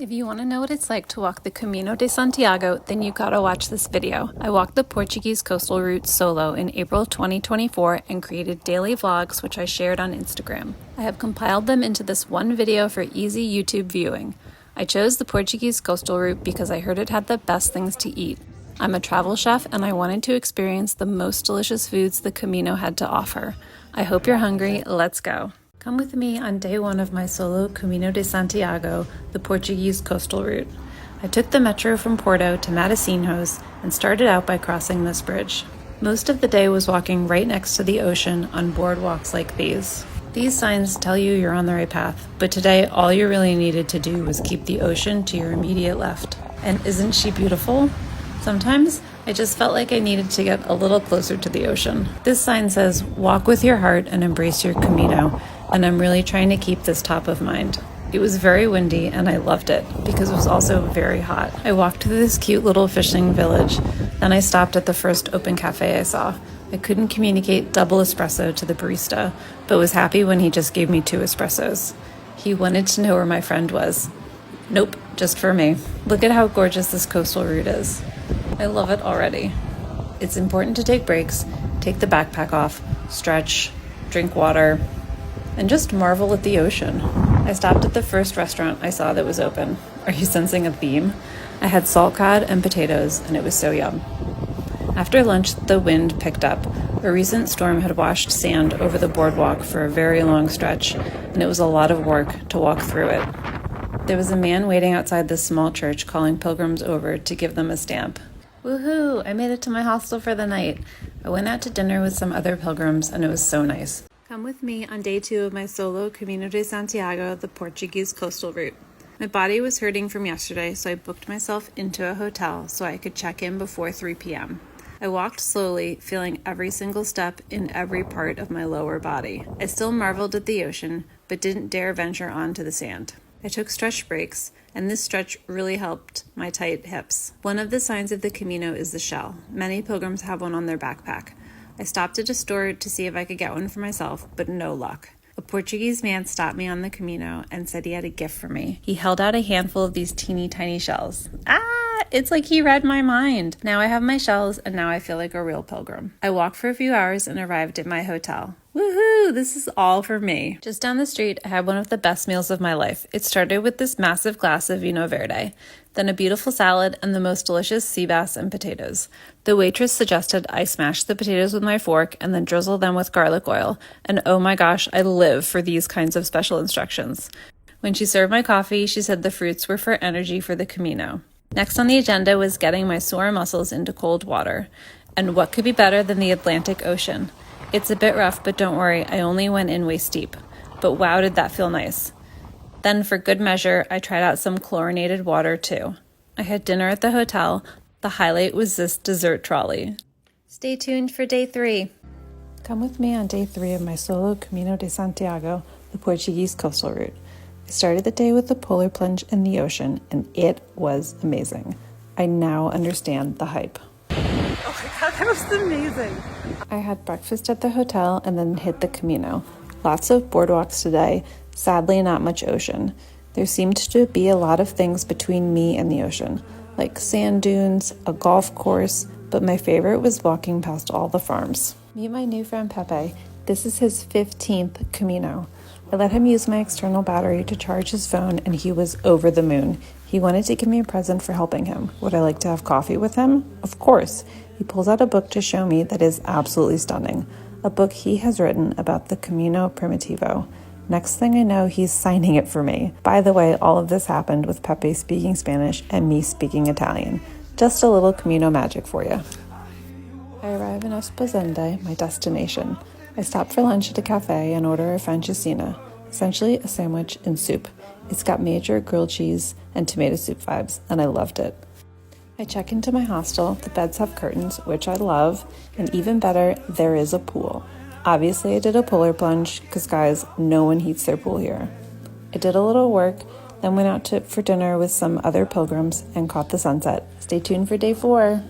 If you want to know what it's like to walk the Camino de Santiago, then you gotta watch this video. I walked the Portuguese Coastal Route solo in April 2024 and created daily vlogs, which I shared on Instagram. I have compiled them into this one video for easy YouTube viewing. I chose the Portuguese Coastal Route because I heard it had the best things to eat. I'm a travel chef and I wanted to experience the most delicious foods the Camino had to offer. I hope you're hungry. Let's go. Come with me on day one of my solo Camino de Santiago, the Portuguese Coastal Route. I took the metro from Porto to Matosinhos and started out by crossing this bridge. Most of the day was walking right next to the ocean on boardwalks like these. These signs tell you you're on the right path, but today all you really needed to do was keep the ocean to your immediate left. And isn't she beautiful? Sometimes I just felt like I needed to get a little closer to the ocean. This sign says, walk with your heart and embrace your Camino, and I'm really trying to keep this top of mind. It was very windy and I loved it because it was also very hot. I walked through this cute little fishing village, then I stopped at the first open cafe I saw. I couldn't communicate double espresso to the barista, but was happy when he just gave me 2 espressos. He wanted to know where my friend was. Nope, just for me. Look at how gorgeous this coastal route is. I love it already. It's important to take breaks, take the backpack off, stretch, drink water, and just marvel at the ocean. I stopped at the first restaurant I saw that was open. Are you sensing a theme? I had salt cod and potatoes, and it was so yum. After lunch, the wind picked up. A recent storm had washed sand over the boardwalk for a very long stretch, and it was a lot of work to walk through it. There was a man waiting outside this small church calling pilgrims over to give them a stamp. Woohoo! I made it to my hostel for the night. I went out to dinner with some other pilgrims, and it was so nice. Come with me on day 2 of my solo Camino de Santiago, the Portuguese Coastal Route. My body was hurting from yesterday, so I booked myself into a hotel so I could check in before 3 p.m. I walked slowly, feeling every single step in every part of my lower body. I still marveled at the ocean, but didn't dare venture onto the sand. I took stretch breaks, and this stretch really helped my tight hips. One of the signs of the Camino is the shell. Many pilgrims have one on their backpack. I stopped at a store to see if I could get one for myself, but no luck. A Portuguese man stopped me on the Camino and said he had a gift for me. He held out a handful of these teeny tiny shells. It's like he read my mind. Now I have my shells, and now I feel like a real pilgrim. I walked for a few hours and arrived at my hotel. Woohoo! This is all for me. Just down the street, I had one of the best meals of my life. It started with this massive glass of vino verde, then a beautiful salad, and the most delicious sea bass and potatoes. The waitress suggested I smash the potatoes with my fork and then drizzle them with garlic oil, and oh my gosh, I live for these kinds of special instructions. When she served my coffee, she said the fruits were for energy for the Camino. Next on the agenda was getting my sore muscles into cold water. And what could be better than the Atlantic Ocean? It's a bit rough, but don't worry, I only went in waist deep. But wow, did that feel nice. Then for good measure, I tried out some chlorinated water too. I had dinner at the hotel. The highlight was this dessert trolley. Stay tuned for day 3. Come with me on day 3 of my solo Camino de Santiago, the Portuguese Coastal Route. I started the day with a polar plunge in the ocean, and it was amazing. I now understand the hype. Oh my god, that was amazing! I had breakfast at the hotel and then hit the Camino. Lots of boardwalks today, sadly not much ocean. There seemed to be a lot of things between me and the ocean, like sand dunes, a golf course, but my favorite was walking past all the farms. Meet my new friend Pepe. This is his 15th Camino. I let him use my external battery to charge his phone, and he was over the moon. He wanted to give me a present for helping him. Would I like to have coffee with him? Of course. He pulls out a book to show me that is absolutely stunning. A book he has written about the Camino Primitivo. Next thing I know, he's signing it for me. By the way, all of this happened with Pepe speaking Spanish and me speaking Italian. Just a little Camino magic for you. I arrive in Esposende, my destination. I stop for lunch at a cafe and order a francesinha, essentially a sandwich and soup. It's got major grilled cheese and tomato soup vibes, and I loved it. I check into my hostel. The beds have curtains, which I love, and even better, there is a pool. Obviously, I did a polar plunge, because guys, no one heats their pool here. I did a little work, then went out for dinner with some other pilgrims and caught the sunset. Stay tuned for day 4.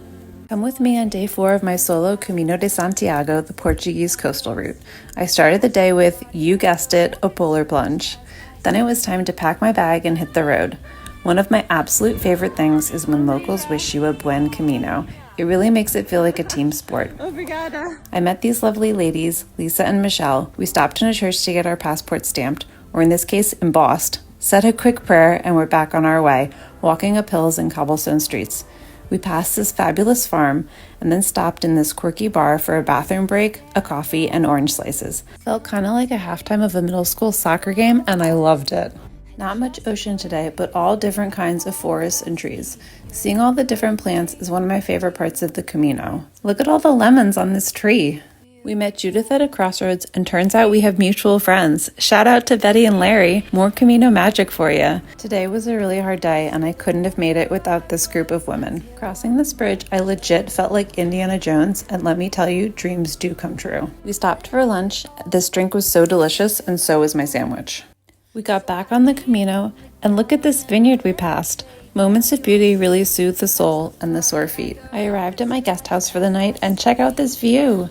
Come with me on day 4 of my solo Camino de Santiago, the Portuguese Coastal Route. I started the day with, you guessed it, a polar plunge. Then it was time to pack my bag and hit the road. One of my absolute favorite things is when locals wish you a buen camino. It really makes it feel like a team sport. Obrigada. I met these lovely ladies, Lisa and Michelle. We stopped in a church to get our passports stamped, or in this case, embossed, said a quick prayer, and we're back on our way, walking up hills and cobblestone streets. We passed this fabulous farm and then stopped in this quirky bar for a bathroom break, a coffee, and orange slices. Felt kind of like a halftime of a middle school soccer game, and I loved it. Not much ocean today, but all different kinds of forests and trees. Seeing all the different plants is one of my favorite parts of the Camino. Look at all the lemons on this tree. We met Judith at a crossroads, and turns out we have mutual friends. Shout out to Betty and Larry. More Camino magic for you. Today was a really hard day, and I couldn't have made it without this group of women. Crossing this bridge, I legit felt like Indiana Jones, and let me tell you, dreams do come true. We stopped for lunch. This drink was so delicious, and so was my sandwich. We got back on the Camino, and look at this vineyard we passed. Moments of beauty really soothe the soul and the sore feet. I arrived at my guest house for the night, and check out this view.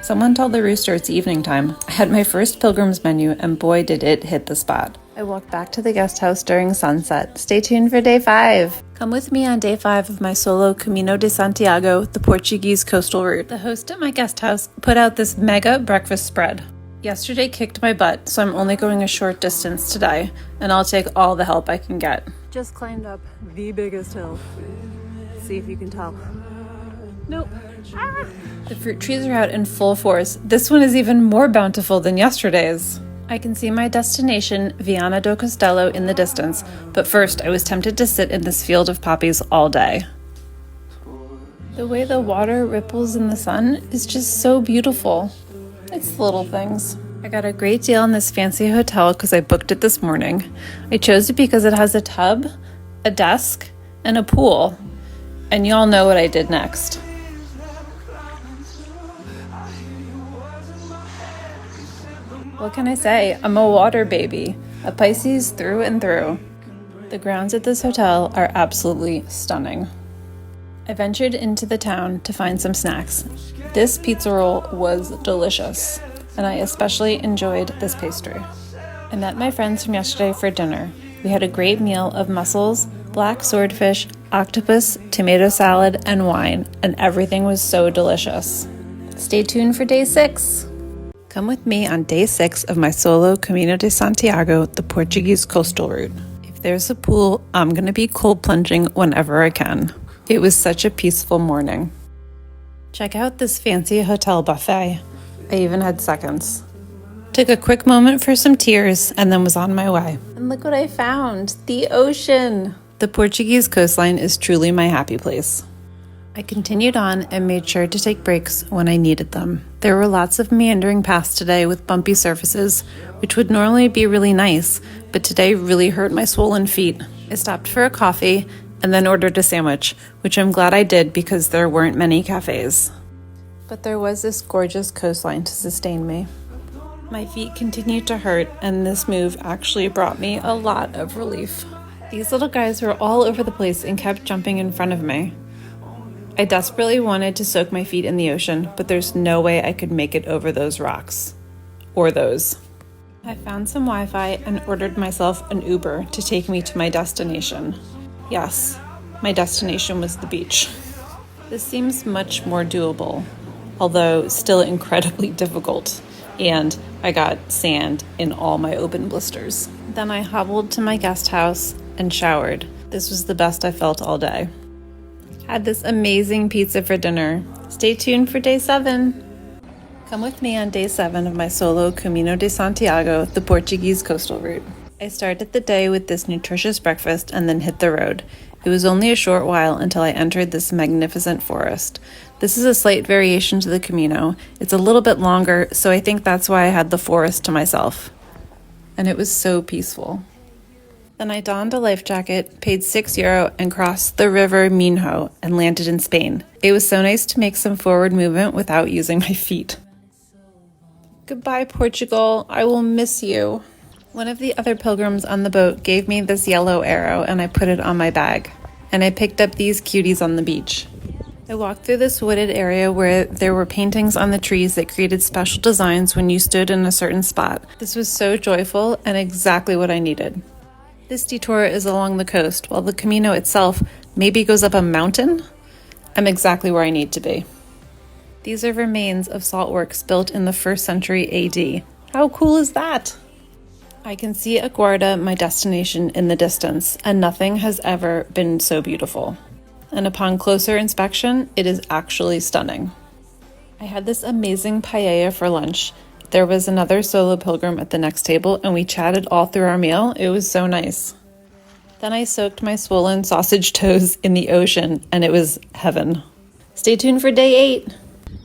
Someone told the rooster it's evening time. I had my first Pilgrims menu, and boy did it hit the spot. I walked back to the guest house during sunset. Stay tuned for day 5. Come with me on day 5 of my solo Camino de Santiago, the Portuguese Coastal Route. The host at my guest house put out this mega breakfast spread. Yesterday kicked my butt, so I'm only going a short distance today, and I'll take all the help I can get. Just climbed up the biggest hill. See if you can tell. Nope. Ah! The fruit trees are out in full force. This one is even more bountiful than yesterday's. I can see my destination, Viana do Castelo, in the distance, but first I was tempted to sit in this field of poppies all day. The way the water ripples in the sun is just so beautiful. It's the little things. I got a great deal on this fancy hotel because I booked it this morning. I chose it because it has a tub, a desk, and a pool. And y'all know what I did next. What can I say? I'm a water baby, a Pisces through and through. The grounds at this hotel are absolutely stunning. I ventured into the town to find some snacks. This pizza roll was delicious, and I especially enjoyed this pastry. I met my friends from yesterday for dinner. We had a great meal of mussels, black swordfish, octopus, tomato salad, and wine, and everything was so delicious. Stay tuned for day 6. Come with me on day 6 of my solo Camino de Santiago, the Portuguese Coastal Route. If there's a pool, I'm going to be cold plunging whenever I can. It was such a peaceful morning. Check out this fancy hotel buffet. I even had seconds. Took a quick moment for some tears and then was on my way. And look what I found, the ocean. The Portuguese coastline is truly my happy place. I continued on and made sure to take breaks when I needed them. There were lots of meandering paths today with bumpy surfaces, which would normally be really nice, but today really hurt my swollen feet. I stopped for a coffee and then ordered a sandwich, which I'm glad I did because there weren't many cafes. But there was this gorgeous coastline to sustain me. My feet continued to hurt, and this move actually brought me a lot of relief. These little guys were all over the place and kept jumping in front of me. I desperately wanted to soak my feet in the ocean, but there's no way I could make it over those rocks. Or those. I found some Wi-Fi and ordered myself an Uber to take me to my destination. Yes, my destination was the beach. This seems much more doable, although still incredibly difficult, and I got sand in all my open blisters. Then I hobbled to my guest house and showered. This was the best I felt all day. Had this amazing pizza for dinner. Stay tuned for day 7. Come with me on day 7 of my solo Camino de Santiago, the Portuguese Coastal Route. I started the day with this nutritious breakfast and then hit the road. It was only a short while until I entered this magnificent forest. This is a slight variation to the Camino. It's a little bit longer, so I think that's why I had the forest to myself. And it was so peaceful. Then I donned a life jacket, paid €6, and crossed the river Minho and landed in Spain. It was so nice to make some forward movement without using my feet. Goodbye, Portugal. I will miss you. One of the other pilgrims on the boat gave me this yellow arrow, and I put it on my bag. And I picked up these cuties on the beach. I walked through this wooded area where there were paintings on the trees that created special designs when you stood in a certain spot. This was so joyful and exactly what I needed. This detour is along the coast, while the Camino itself maybe goes up a mountain. I'm exactly where I need to be. These are remains of saltworks built in the 1st century AD. How cool is that? I can see Aguarda, my destination, in the distance, and nothing has ever been so beautiful. And upon closer inspection, it is actually stunning. I had this amazing paella for lunch. There was another solo pilgrim at the next table, and we chatted all through our meal. It was so nice. Then I soaked my swollen sausage toes in the ocean, and it was heaven. Stay tuned for day 8.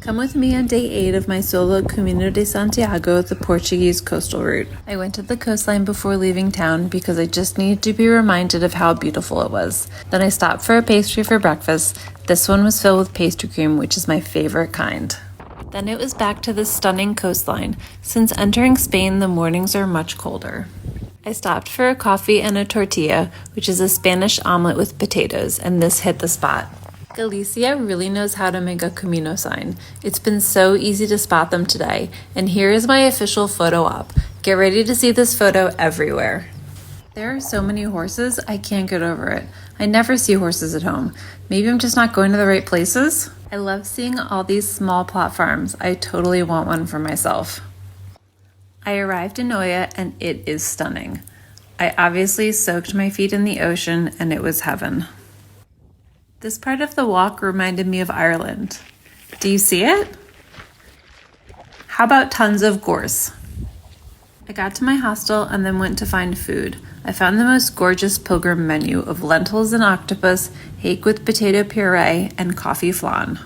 Come with me on day 8 of my solo Camino de Santiago, the Portuguese Coastal Route. I went to the coastline before leaving town because I just needed to be reminded of how beautiful it was. Then I stopped for a pastry for breakfast. This one was filled with pastry cream, which is my favorite kind. Then it was back to the stunning coastline. Since entering Spain, the mornings are much colder. I stopped for a coffee and a tortilla, which is a Spanish omelet with potatoes, and this hit the spot. Galicia really knows how to make a Camino sign. It's been so easy to spot them today, and here is my official photo op. Get ready to see this photo everywhere. There are so many horses, I can't get over it. I never see horses at home. Maybe I'm just not going to the right places? I love seeing all these small plot farms. I totally want one for myself. I arrived in Oia and it is stunning. I obviously soaked my feet in the ocean and it was heaven. This part of the walk reminded me of Ireland. Do you see it? How about tons of gorse? I got to my hostel and then went to find food. I found the most gorgeous pilgrim menu of lentils and octopus, hake with potato puree, and coffee flan.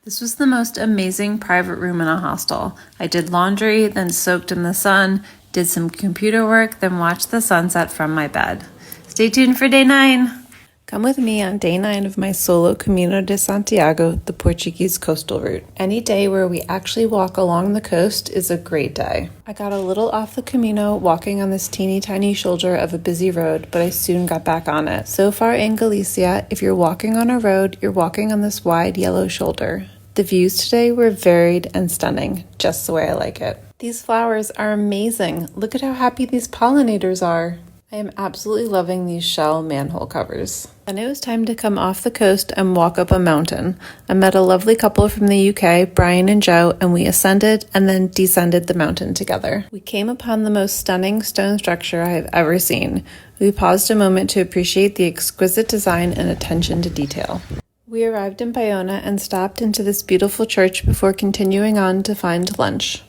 This was the most amazing private room in a hostel. I did laundry, then soaked in the sun, did some computer work, then watched the sunset from my bed. Stay tuned for day 9. Come with me on day 9 of my solo Camino de Santiago, the Portuguese Coastal Route. Any day where we actually walk along the coast is a great day. I got a little off the Camino walking on this teeny tiny shoulder of a busy road, but I soon got back on it. So far in Galicia, if you're walking on a road, you're walking on this wide yellow shoulder. The views today were varied and stunning, just the way I like it. These flowers are amazing. Look at how happy these pollinators are. I am absolutely loving these shell manhole covers. And it was time to come off the coast and walk up a mountain. I met a lovely couple from the UK, Brian and Joe, and we ascended and then descended the mountain together. We came upon the most stunning stone structure I have ever seen. We paused a moment to appreciate the exquisite design and attention to detail. We arrived in Bayona and stopped into this beautiful church before continuing on to find lunch.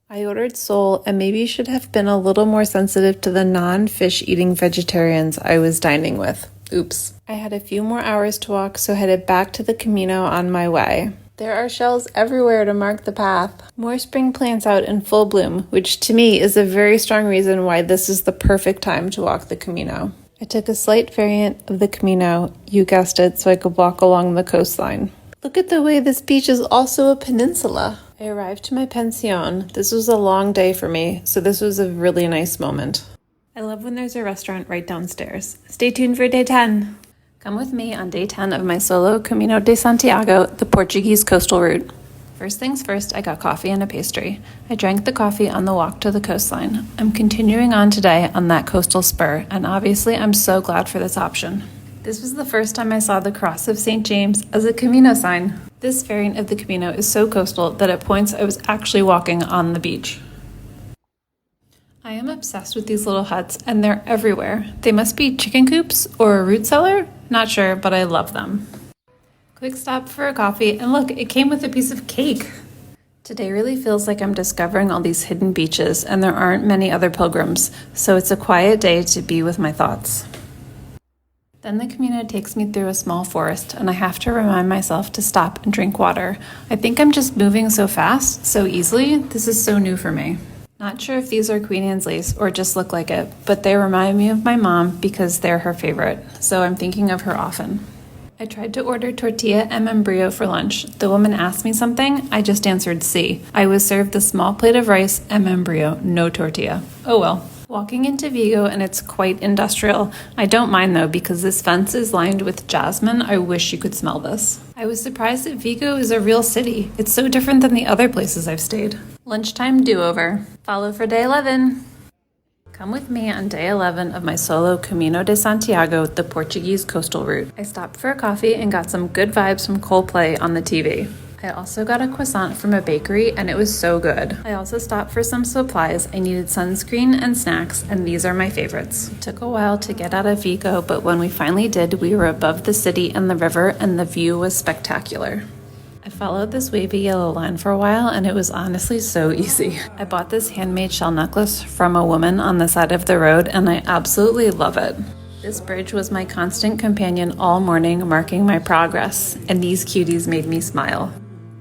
I ordered sole and maybe should have been a little more sensitive to the non-fish eating vegetarians I was dining with. Oops. I had a few more hours to walk, so headed back to the Camino on my way. There are shells everywhere to mark the path. More spring plants out in full bloom, which to me is a very strong reason why this is the perfect time to walk the Camino. I took a slight variant of the Camino, you guessed it, so I could walk along the coastline. Look at the way this beach is also a peninsula. I arrived to my pension. This was a long day for me, so this was a really nice moment. I love when there's a restaurant right downstairs. Stay tuned for day 10. Come with me on day 10 of my solo Camino de Santiago, the Portuguese Coastal Route. First things first, I got coffee and a pastry. I drank the coffee on the walk to the coastline. I'm continuing on today on that coastal spur, and obviously I'm so glad for this option. This was the first time I saw the Cross of St. James as a Camino sign. This variant of the Camino is so coastal that at points I was actually walking on the beach. I am obsessed with these little huts, and they're everywhere. They must be chicken coops or a root cellar? Not sure, but I love them. Quick stop for a coffee, and look, it came with a piece of cake. Today really feels like I'm discovering all these hidden beaches, and there aren't many other pilgrims, so it's a quiet day to be with my thoughts. Then the Camino takes me through a small forest, and I have to remind myself to stop and drink water. I think I'm just moving so fast, so easily. This is so new for me. Not sure if these are Queen Anne's lace or just look like it, but they remind me of my mom because they're her favorite, so I'm thinking of her often. I tried to order tortilla and membrillo for lunch. The woman asked me something, I just answered sí. I was served a small plate of rice and membrillo, no tortilla. Oh well. Walking into Vigo, and it's quite industrial. I don't mind though, because this fence is lined with jasmine. I wish you could smell this. I was surprised that Vigo is a real city. It's so different than the other places I've stayed. Lunchtime do-over. Follow for day 11. Come with me on day 11 of my solo Camino de Santiago, the Portuguese Coastal Route. I stopped for a coffee and got some good vibes from Coldplay on the TV. I also got a croissant from a bakery and it was so good. I also stopped for some supplies. I needed sunscreen and snacks, and these are my favorites. It took a while to get out of Vigo, but when we finally did, we were above the city and the river, and the view was spectacular. I followed this wavy yellow line for a while, and it was honestly so easy. I bought this handmade shell necklace from a woman on the side of the road, and I absolutely love it. This bridge was my constant companion all morning, marking my progress, and these cuties made me smile.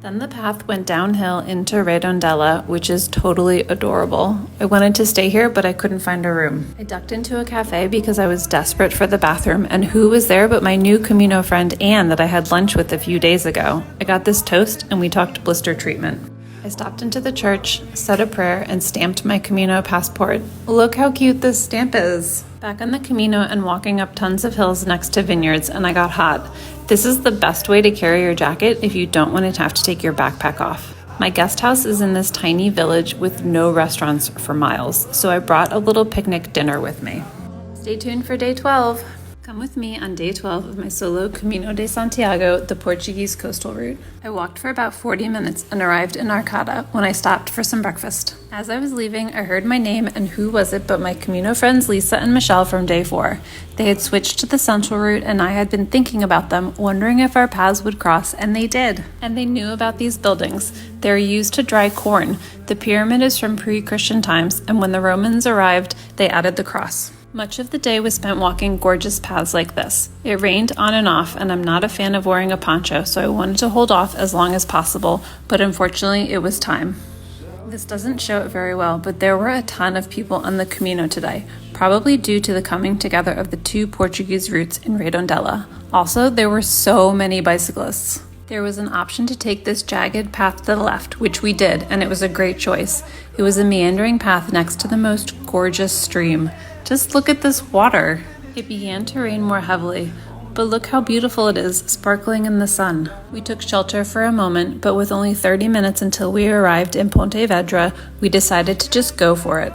Then the path went downhill into Redondela, which is totally adorable. I wanted to stay here, but I couldn't find a room. I ducked into a cafe because I was desperate for the bathroom, and who was there but my new Camino friend Anne that I had lunch with a few days ago. I got this toast, and we talked blister treatment. I stopped into the church, said a prayer, and stamped my Camino passport. Look how cute this stamp is! Back on the Camino and walking up tons of hills next to vineyards, and I got hot. This is the best way to carry your jacket if you don't want to have to take your backpack off. My guest house is in this tiny village with no restaurants for miles, so I brought a little picnic dinner with me. Stay tuned for day 12. Come with me on day 12 of my solo Camino de Santiago, the Portuguese Coastal Route. I walked for about 40 minutes and arrived in Arcada when I stopped for some breakfast. As I was leaving, I heard my name, and who was it but my Camino friends Lisa and Michelle from day 4. They had switched to the Central Route, and I had been thinking about them, wondering if our paths would cross, and they did. And they knew about these buildings. They're used to dry corn. The pyramid is from pre-Christian times, and when the Romans arrived, they added the cross. Much of the day was spent walking gorgeous paths like this. It rained on and off, and I'm not a fan of wearing a poncho, so I wanted to hold off as long as possible, but unfortunately it was time. This doesn't show it very well, but there were a ton of people on the Camino today, probably due to the coming together of the two Portuguese routes in Redondela. Also, there were so many bicyclists. There was an option to take this jagged path to the left, which we did, and it was a great choice. It was a meandering path next to the most gorgeous stream. Just look at this water. It began to rain more heavily, but look how beautiful it is, sparkling in the sun. We took shelter for a moment, but with only 30 minutes until we arrived in Pontevedra, we decided to just go for it.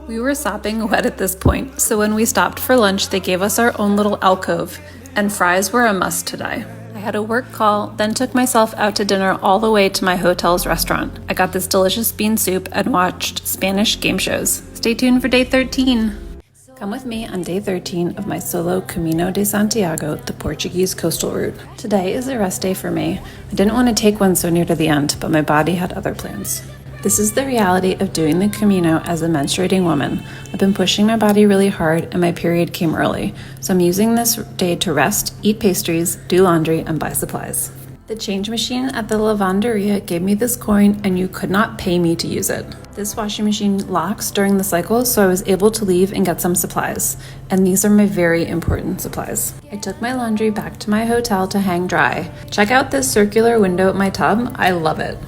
We were sopping wet at this point, so when we stopped for lunch, they gave us our own little alcove, and fries were a must today. I had a work call, then took myself out to dinner all the way to my hotel's restaurant. I got this delicious bean soup and watched Spanish game shows. Stay tuned for day 13. Come with me on day 13 of my solo Camino de Santiago, the Portuguese Coastal Route. Today is a rest day for me. I didn't want to take one so near to the end, but my body had other plans. This is the reality of doing the Camino as a menstruating woman. I've been pushing my body really hard, and my period came early, so I'm using this day to rest, eat pastries, do laundry, and buy supplies. The change machine at the lavanderia gave me this coin, and you could not pay me to use it. This washing machine locks during the cycle, so I was able to leave and get some supplies. And these are my very important supplies. I took my laundry back to my hotel to hang dry. Check out this circular window at my tub. I love it.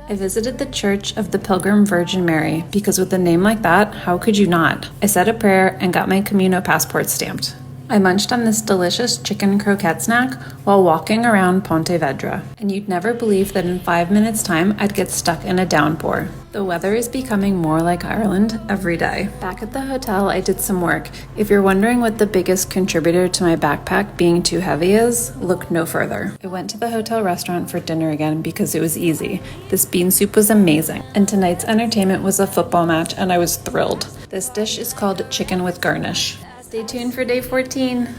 I visited the Church of the Pilgrim Virgin Mary, because with a name like that, how could you not? I said a prayer and got my Camino passport stamped. I munched on this delicious chicken croquette snack while walking around Pontevedra, and you'd never believe that in 5 minutes' time I'd get stuck in a downpour. The weather is becoming more like Ireland every day. Back at the hotel, I did some work. If you're wondering what the biggest contributor to my backpack being too heavy is, look no further. I went to the hotel restaurant for dinner again because it was easy. This bean soup was amazing, and tonight's entertainment was a football match, and I was thrilled. This dish is called chicken with garnish. Stay tuned for day 14.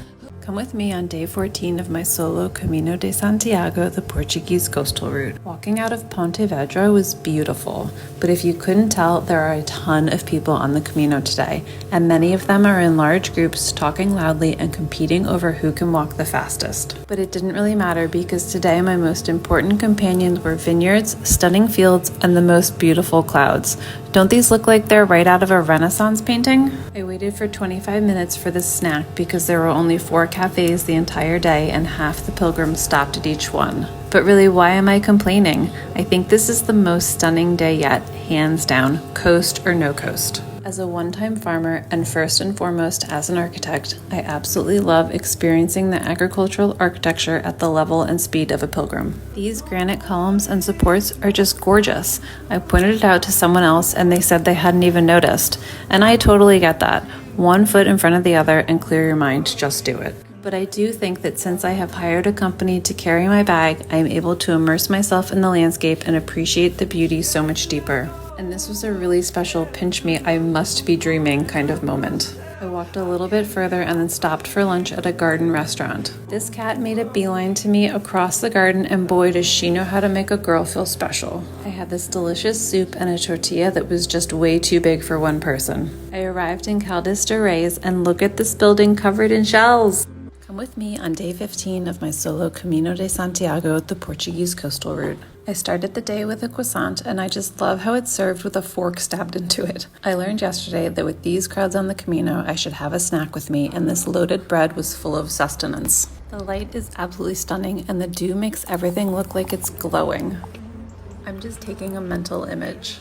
Come with me on day 14 of my solo Camino de Santiago, the Portuguese Coastal Route. Walking out of Pontevedra was beautiful, but if you couldn't tell, there are a ton of people on the Camino today, and many of them are in large groups talking loudly and competing over who can walk the fastest. But it didn't really matter because today my most important companions were vineyards, stunning fields, and the most beautiful clouds. Don't these look like they're right out of a Renaissance painting? I waited for 25 minutes for this snack because there were only 4 cafes the entire day and half the pilgrims stopped at each one. But really, why am I complaining? I think this is the most stunning day yet, hands down, coast or no coast. As a one-time farmer and first and foremost as an architect, I absolutely love experiencing the agricultural architecture at the level and speed of a pilgrim. These granite columns and supports are just gorgeous. I pointed it out to someone else and they said they hadn't even noticed. And I totally get that. 1 foot in front of the other and clear your mind, just do it. But I do think that since I have hired a company to carry my bag, I am able to immerse myself in the landscape and appreciate the beauty so much deeper. And this was a really special pinch me, I must be dreaming kind of moment. I walked a little bit further and then stopped for lunch at a garden restaurant. This cat made a beeline to me across the garden, and boy does she know how to make a girl feel special. I had this delicious soup and a tortilla that was just way too big for one person. I arrived in Caldas de Reis and look at this building covered in shells. Come with me on day 15 of my solo Camino de Santiago, the Portuguese Coastal Route. I started the day with a croissant, and I just love how it's served with a fork stabbed into it. I learned yesterday that with these crowds on the Camino, I should have a snack with me, and this loaded bread was full of sustenance. The light is absolutely stunning, and the dew makes everything look like it's glowing. I'm just taking a mental image.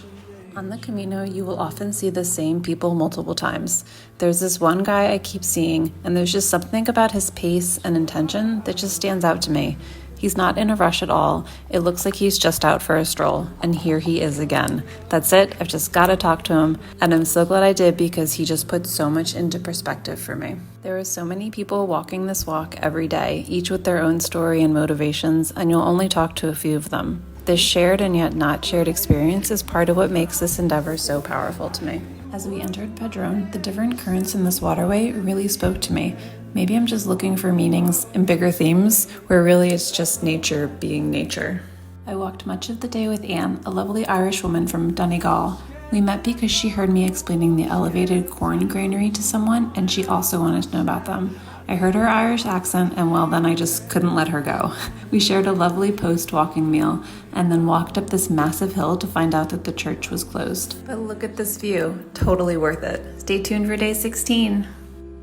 On the Camino, you will often see the same people multiple times. There's this one guy I keep seeing, and there's just something about his pace and intention that just stands out to me. He's not in a rush at all. It looks like he's just out for a stroll, and here he is again. That's it, I've just got to talk to him, and I'm so glad I did because he just put so much into perspective for me. There are so many people walking this walk every day, each with their own story and motivations, and you'll only talk to a few of them. This shared and yet not shared experience is part of what makes this endeavor so powerful to me. As we entered Padrón, the different currents in this waterway really spoke to me. Maybe I'm just looking for meanings and bigger themes, where really it's just nature being nature. I walked much of the day with Anne, a lovely Irish woman from Donegal. We met because she heard me explaining the elevated corn granary to someone, and she also wanted to know about them. I heard her Irish accent, and well, then I just couldn't let her go. We shared a lovely post-walking meal, and then walked up this massive hill to find out that the church was closed. But look at this view. Totally worth it. Stay tuned for day 16.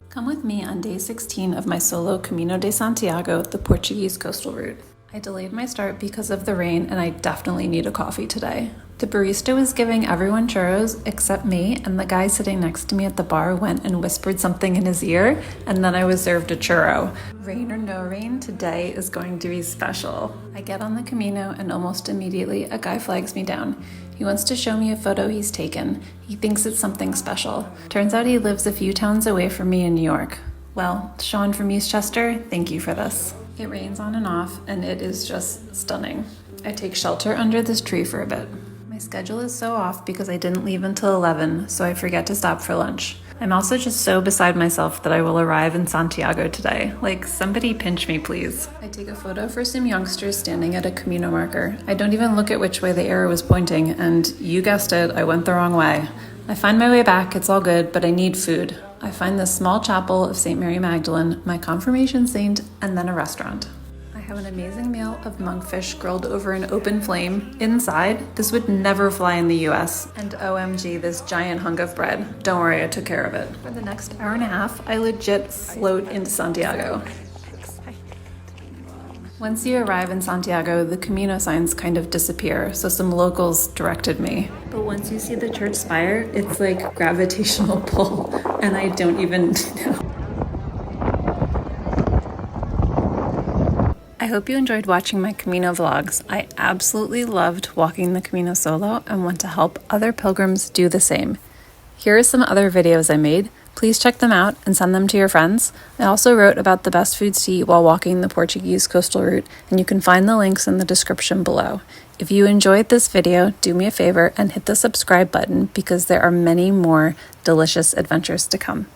Come with me on day 16 of my solo Camino de Santiago, the Portuguese Coastal Route. I delayed my start because of the rain, and I definitely need a coffee today. The barista was giving everyone churros except me, and the guy sitting next to me at the bar went and whispered something in his ear, and then I was served a churro. Rain or no rain, today is going to be special. I get on the Camino, and almost immediately a guy flags me down. He wants to show me a photo he's taken. He thinks it's something special. Turns out he lives a few towns away from me in New York. Well, Sean from Eastchester, thank you for this. It rains on and off, and it is just stunning. I take shelter under this tree for a bit. My schedule is so off because I didn't leave until 11, so I forget to stop for lunch. I'm also just so beside myself that I will arrive in Santiago today. Like, somebody pinch me, please. I take a photo for some youngsters standing at a Camino marker. I don't even look at which way the arrow was pointing, and you guessed it, I went the wrong way. I find my way back, it's all good, but I need food. I find this small chapel of St. Mary Magdalene, my confirmation saint, and then a restaurant. I have an amazing meal of monkfish grilled over an open flame. Inside, this would never fly in the US. And OMG, this giant hunk of bread. Don't worry, I took care of it. For the next hour and a half, I legit float into Santiago. Once you arrive in Santiago, the Camino signs kind of disappear, so some locals directed me. But once you see the church spire, it's like gravitational pull, and I don't even know. I hope you enjoyed watching my Camino vlogs. I absolutely loved walking the Camino solo and want to help other pilgrims do the same. Here are some other videos I made. Please check them out and send them to your friends. I also wrote about the best foods to eat while walking the Portuguese coastal route, and you can find the links in the description below. If you enjoyed this video, do me a favor and hit the subscribe button because there are many more delicious adventures to come.